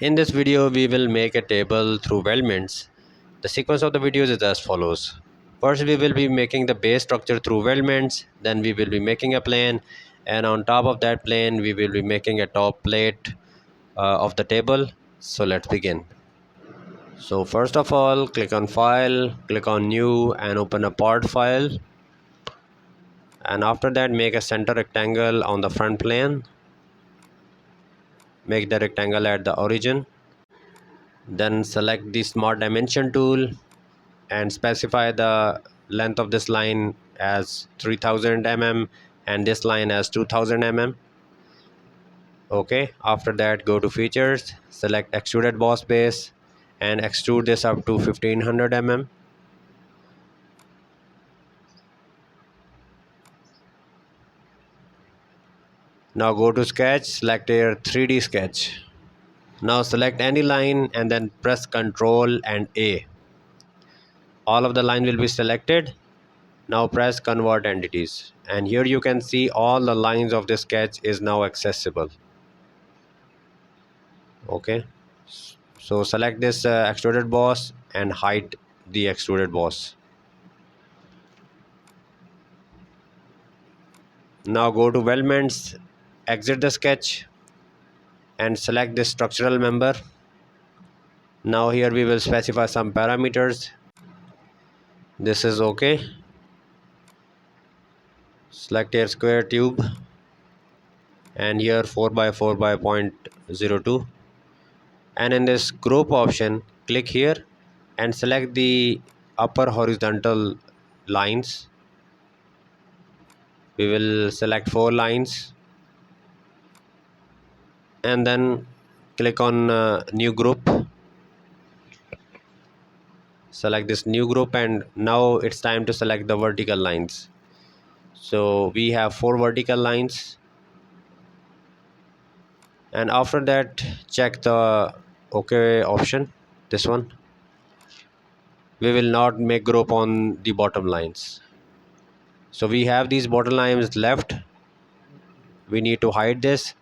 In this video, we will make a table through weldments. The sequence of the videos is as follows. First, we will be making the base structure through weldments. Then we will be making a plane, and on top of that plane, we will be making a top plate of the table. So let's begin. So first of all, click on File, click on New, and open a part file. And after that, make a center rectangle on the front plane. Make the rectangle at the origin. Then select the Smart Dimension tool and specify the length of this line as 3000 mm and this line as 2000 mm. Okay, after that go to features, select extruded boss base and extrude this up to 1500 mm. Now go to sketch, select your 3D sketch. Now select any line and then press Ctrl and A. All of the line will be selected. Now press convert entities, and here you can see all the lines of the sketch is now accessible. Okay, so select this extruded boss and hide the extruded boss. Now go to weldments, exit the sketch and select this structural member. Now here we will specify some parameters. This is okay. Select a square tube and here 4 by 4 by 0.02, and in this group option click here and select the upper horizontal lines. We will select 4 lines and then click on new group. Select this new group, and now it's time to select the vertical lines. So we have 4 vertical lines, and after that check the OK option, this one. We will not make group on the bottom lines. So we have these bottom lines left. We need to hide this.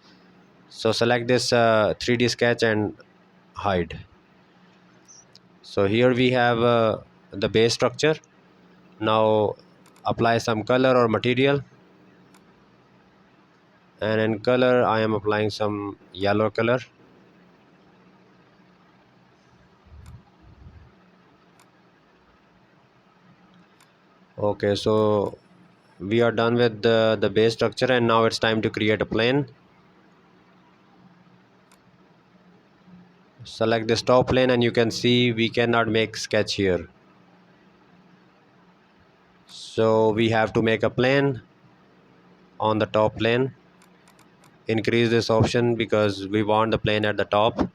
So select this 3D sketch and hide. So here we have the base structure. Now apply some color or material, and in color I am applying some yellow color. Okay, so we are done with the base structure, and now it's time to create a plane. Select this top plane, and you can see we cannot make sketch here. So we have to make a plane on the top plane. Increase this option because we want the plane at the top.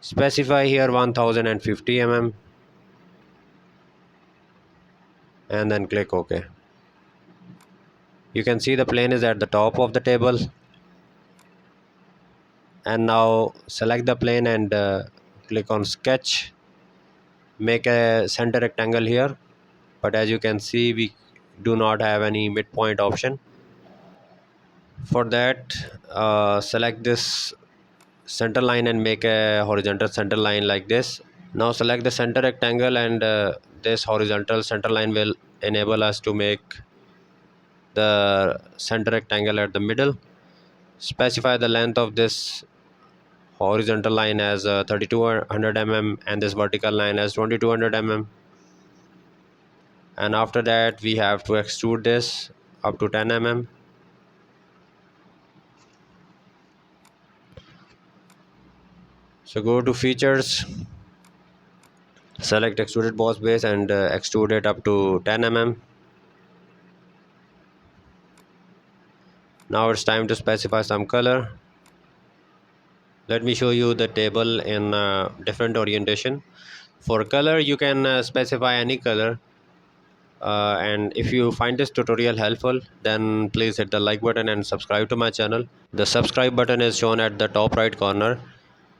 Specify here 1050 mm and then click OK. You can see the plane is at the top of the table. And now select the plane and click on sketch. Make a center rectangle here, but as you can see we do not have any midpoint option. For that select this center line and make a horizontal center line like this. Now select the center rectangle, and this horizontal center line will enable us to make the center rectangle at the middle. Specify the length of this horizontal line as 3200 mm and this vertical line as 2200 mm, and after that we have to extrude this up to 10 mm. So go to features, select extruded boss base and extrude it up to 10 mm. Now it's time to specify some color. Let me show you the table in different orientation. For color you can specify any color, and if you find this tutorial helpful, then please hit the like button and subscribe to my channel. The subscribe button is shown at the top right corner,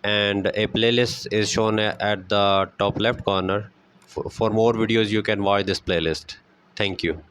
and a playlist is shown at the top left corner. For more videos you can watch this playlist. Thank you.